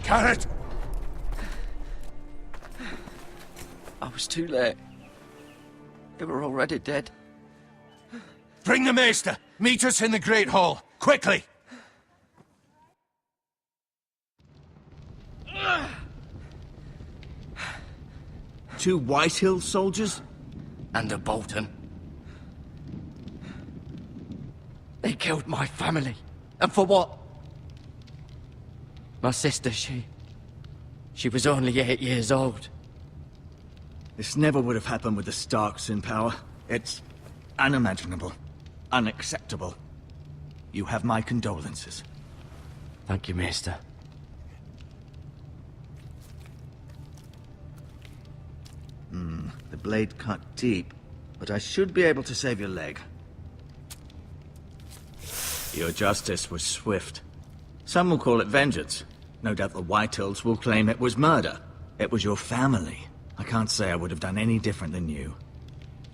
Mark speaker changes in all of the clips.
Speaker 1: Carrot!
Speaker 2: I was too late. They were already dead.
Speaker 1: Bring the maester! Meet us in the Great Hall! Quickly!
Speaker 3: Two Whitehill soldiers?
Speaker 2: And a Bolton. They killed my family. And for what? My sister, she was only 8 years old.
Speaker 3: This never would have happened with the Starks in power. It's unimaginable. Unacceptable. You have my condolences.
Speaker 2: Thank you, Maester.
Speaker 3: The blade cut deep, but I should be able to save your leg. Your justice was swift. Some will call it vengeance. No doubt the Whitehills will claim it was murder. It was your family. I can't say I would have done any different than you.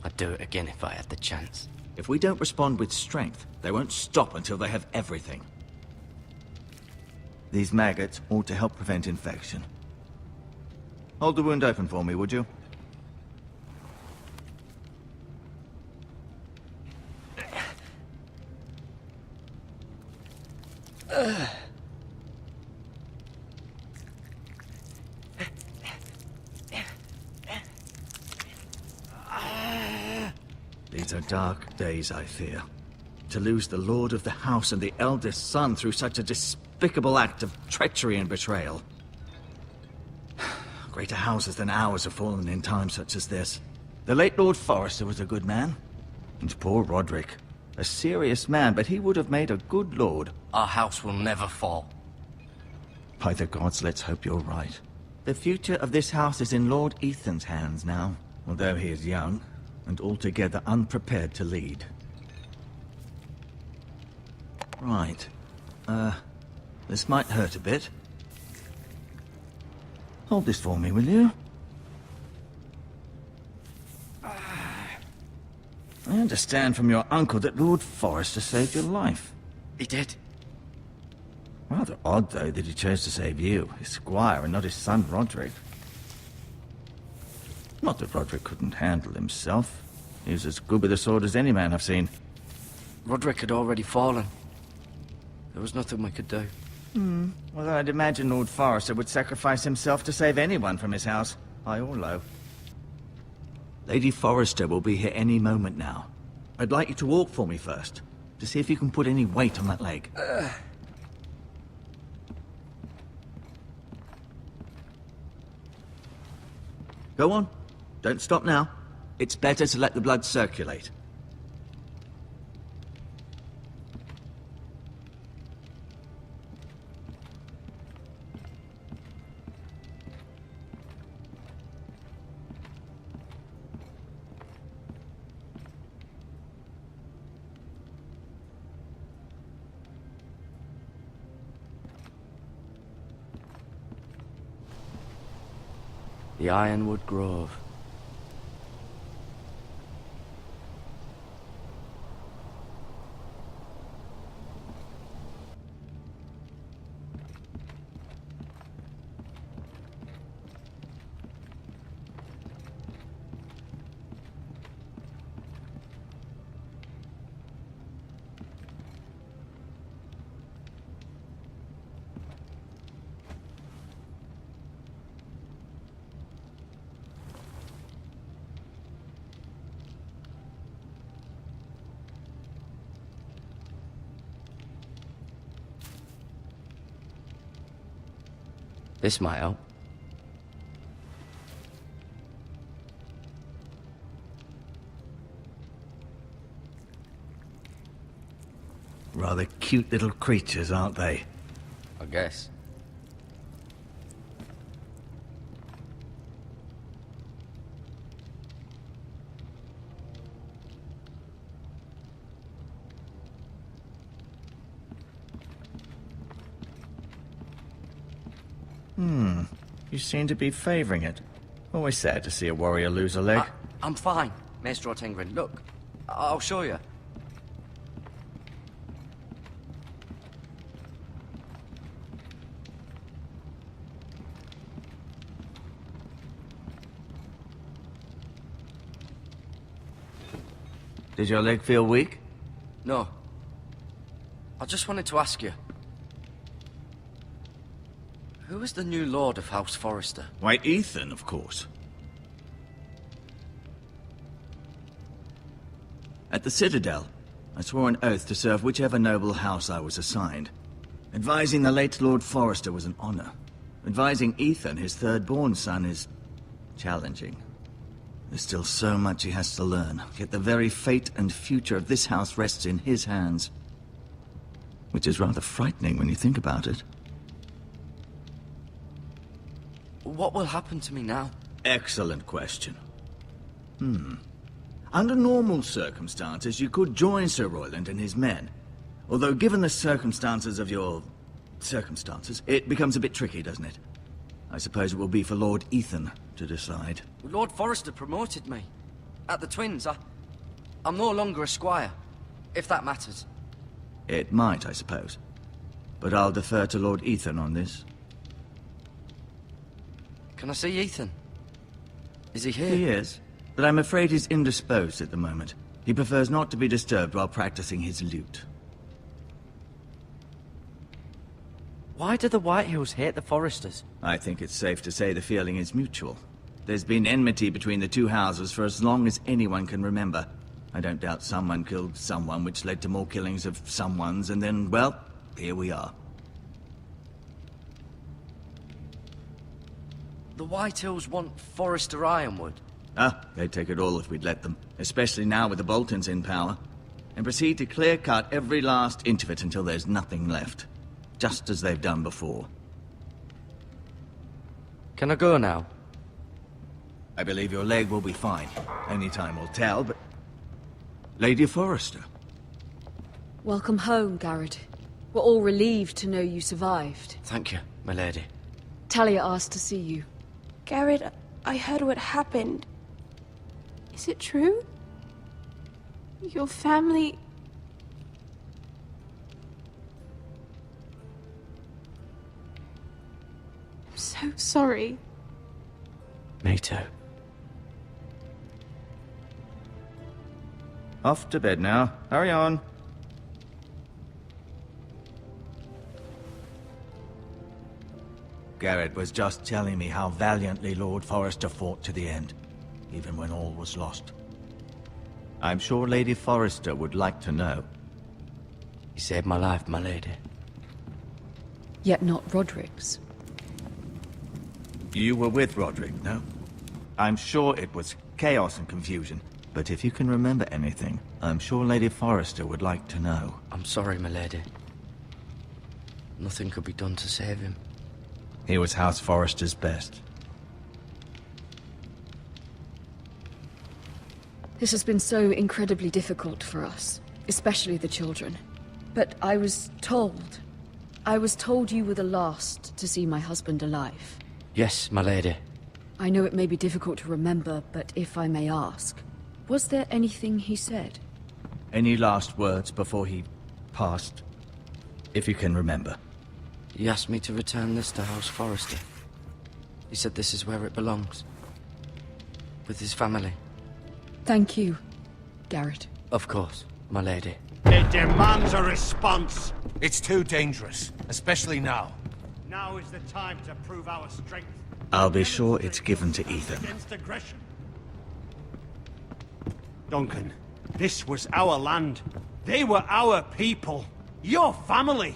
Speaker 2: I'd do it again if I had the chance.
Speaker 3: If we don't respond with strength, they won't stop until they have everything. These maggots ought to help prevent infection. Hold the wound open for me, would you? These are dark days, I fear. To lose the lord of the house and the eldest son through such a despicable act of treachery and betrayal. Greater houses than ours have fallen in times such as this. The late Lord Forrester was a good man. And poor Roderick. A serious man, but he would have made a good lord.
Speaker 2: Our house will never fall.
Speaker 3: By the gods, let's hope you're right. The future of this house is in Lord Ethan's hands now, although he is young and altogether unprepared to lead. Right. This might hurt a bit. Hold this for me, will you? I understand from your uncle that Lord Forrester saved your life.
Speaker 2: He did.
Speaker 3: Rather odd, though, that he chose to save you, his squire, and not his son, Roderick. Not that Roderick couldn't handle himself. He was as good with a sword as any man I've seen.
Speaker 2: Roderick had already fallen. There was nothing we could do.
Speaker 3: Well, I'd imagine Lord Forrester would sacrifice himself to save anyone from his house, high or low. Lady Forrester will be here any moment now. I'd like you to walk for me first, to see if you can put any weight on that leg. Go on. Don't stop now. It's better to let the blood circulate.
Speaker 2: The Ironwood Grove. This might help.
Speaker 3: Rather cute little creatures, aren't they?
Speaker 2: I guess.
Speaker 3: You seem to be favoring it. Always sad to see a warrior lose a leg.
Speaker 2: I'm fine, Maester O'Tengrin. Look, I'll show you.
Speaker 3: Does your leg feel weak?
Speaker 2: No. I just wanted to ask you. Who is the new Lord of House Forrester?
Speaker 3: Why, Ethan, of course. At the Citadel, I swore an oath to serve whichever noble house I was assigned. Advising the late Lord Forrester was an honor. Advising Ethan, his third-born son, is challenging. There's still so much he has to learn, yet the very fate and future of this house rests in his hands. Which is rather frightening when you think about it.
Speaker 2: What will happen to me now?
Speaker 3: Excellent question. Under normal circumstances, you could join Sir Royland and his men. Although given the circumstances of your... circumstances, it becomes a bit tricky, doesn't it? I suppose it will be for Lord Ethan to decide.
Speaker 2: Lord Forrester promoted me. At the Twins, I'm no longer a squire, if that matters.
Speaker 3: It might, I suppose. But I'll defer to Lord Ethan on this.
Speaker 2: Can I see Ethan? Is he here?
Speaker 3: He is, but I'm afraid he's indisposed at the moment. He prefers not to be disturbed while practicing his lute.
Speaker 2: Why do the Whitehills hate the Forresters?
Speaker 3: I think it's safe to say the feeling is mutual. There's been enmity between the two houses for as long as anyone can remember. I don't doubt someone killed someone, which led to more killings of someones, and then, well, here we are.
Speaker 2: The Whitehills want Forrester Ironwood.
Speaker 3: They'd take it all if we'd let them. Especially now with the Boltons in power. And proceed to clear-cut every last inch of it until there's nothing left. Just as they've done before.
Speaker 2: Can I go now?
Speaker 3: I believe your leg will be fine. Only time will tell, but... Lady Forrester.
Speaker 4: Welcome home, Garrett. We're all relieved to know you survived.
Speaker 2: Thank you, my lady.
Speaker 4: Talia asked to see you.
Speaker 5: Garrett, I heard what happened. Is it true? Your family... I'm so sorry.
Speaker 2: Me too.
Speaker 3: Off to bed now. Hurry on. Garrett was just telling me how valiantly Lord Forrester fought to the end, even when all was lost. I'm sure Lady Forrester would like to know.
Speaker 2: You saved my life, my lady.
Speaker 4: Yet not Roderick's.
Speaker 3: You were with Roderick, no? I'm sure it was chaos and confusion, but if you can remember anything, I'm sure Lady Forrester would like to know.
Speaker 2: I'm sorry, my lady. Nothing could be done to save him.
Speaker 3: He was House Forrester's best.
Speaker 4: This has been so incredibly difficult for us, especially the children. But I was told you were the last to see my husband alive.
Speaker 2: Yes, my lady.
Speaker 4: I know it may be difficult to remember, but if I may ask, was there anything he said?
Speaker 3: Any last words before he passed? If you can remember.
Speaker 2: He asked me to return this to House Forrester. He said this is where it belongs. With his family.
Speaker 4: Thank you, Garrett.
Speaker 2: Of course, my lady.
Speaker 6: It demands a response.
Speaker 1: It's too dangerous, especially now.
Speaker 6: Now is the time to prove our strength.
Speaker 3: I'll be sure it's given to Ethan.
Speaker 6: Against aggression. Duncan, this was our land. They were our people. Your family.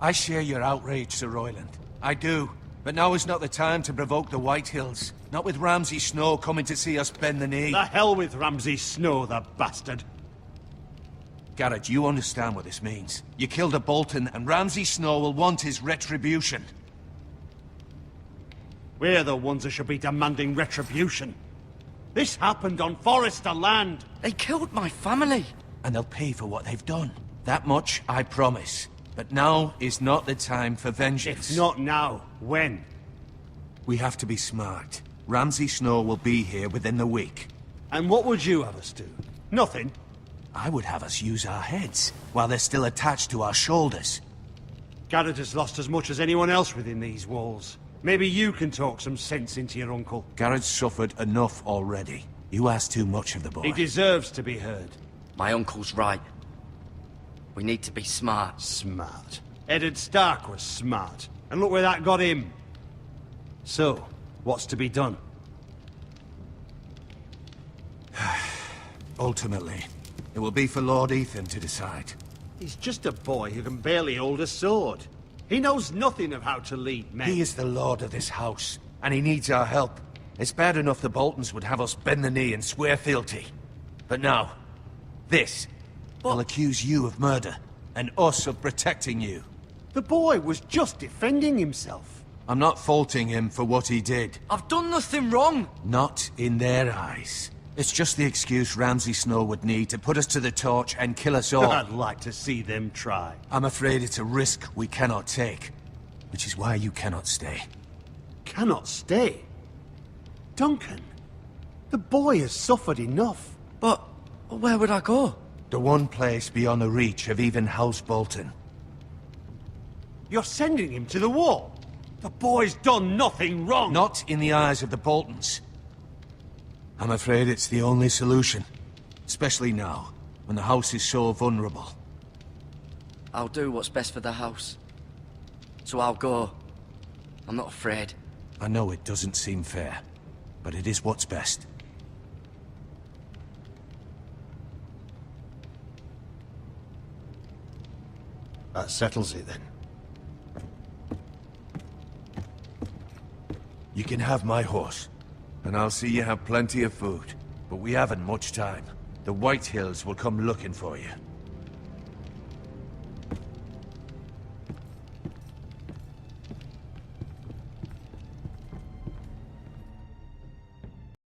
Speaker 1: I share your outrage, Sir Royland. I do. But now is not the time to provoke the Whitehills. Not with Ramsay Snow coming to see us bend the knee.
Speaker 6: The hell with Ramsay Snow, the bastard.
Speaker 1: Garrett, you understand what this means. You killed a Bolton, and Ramsay Snow will want his retribution.
Speaker 6: We're the ones who should be demanding retribution. This happened on Forrester land.
Speaker 2: They killed my family.
Speaker 1: And they'll pay for what they've done. That much, I promise. But now is not the time for vengeance.
Speaker 6: If not now, when?
Speaker 1: We have to be smart. Ramsay Snow will be here within the week.
Speaker 6: And what would you have us do? Nothing.
Speaker 1: I would have us use our heads, while they're still attached to our shoulders.
Speaker 6: Garrett has lost as much as anyone else within these walls. Maybe you can talk some sense into your uncle.
Speaker 1: Garrett's suffered enough already. You ask too much of the
Speaker 6: He
Speaker 1: boy.
Speaker 6: deserves to be heard.
Speaker 2: My uncle's right. We need to be smart.
Speaker 6: Smart. Eddard Stark was smart. And look where that got him. So, what's to be done?
Speaker 1: Ultimately, it will be for Lord Ethan to decide.
Speaker 6: He's just a boy who can barely hold a sword. He knows nothing of how to lead men.
Speaker 1: He is the lord of this house, and he needs our help. It's bad enough the Boltons would have us bend the knee and swear fealty. But now, this will accuse you of murder, and us of protecting you.
Speaker 6: The boy was just defending himself.
Speaker 1: I'm not faulting him for what he did.
Speaker 2: I've done nothing wrong!
Speaker 1: Not in their eyes. It's just the excuse Ramsay Snow would need to put us to the torch and kill us all.
Speaker 6: I'd like to see them try.
Speaker 1: I'm afraid it's a risk we cannot take, which is why you cannot stay.
Speaker 6: Cannot stay. Duncan, the boy has suffered enough.
Speaker 2: But where would I go?
Speaker 1: The one place beyond the reach of even House Bolton.
Speaker 6: You're sending him to the wall. The boy's done nothing wrong.
Speaker 1: Not in the eyes of the Boltons. I'm afraid it's the only solution. Especially now, when the house is so vulnerable.
Speaker 2: I'll do what's best for the house. So I'll go. I'm not afraid.
Speaker 1: I know it doesn't seem fair, but it is what's best.
Speaker 6: That settles it then.
Speaker 1: You can have my horse, and I'll see you have plenty of food. But we haven't much time. The White Hills will come looking for you.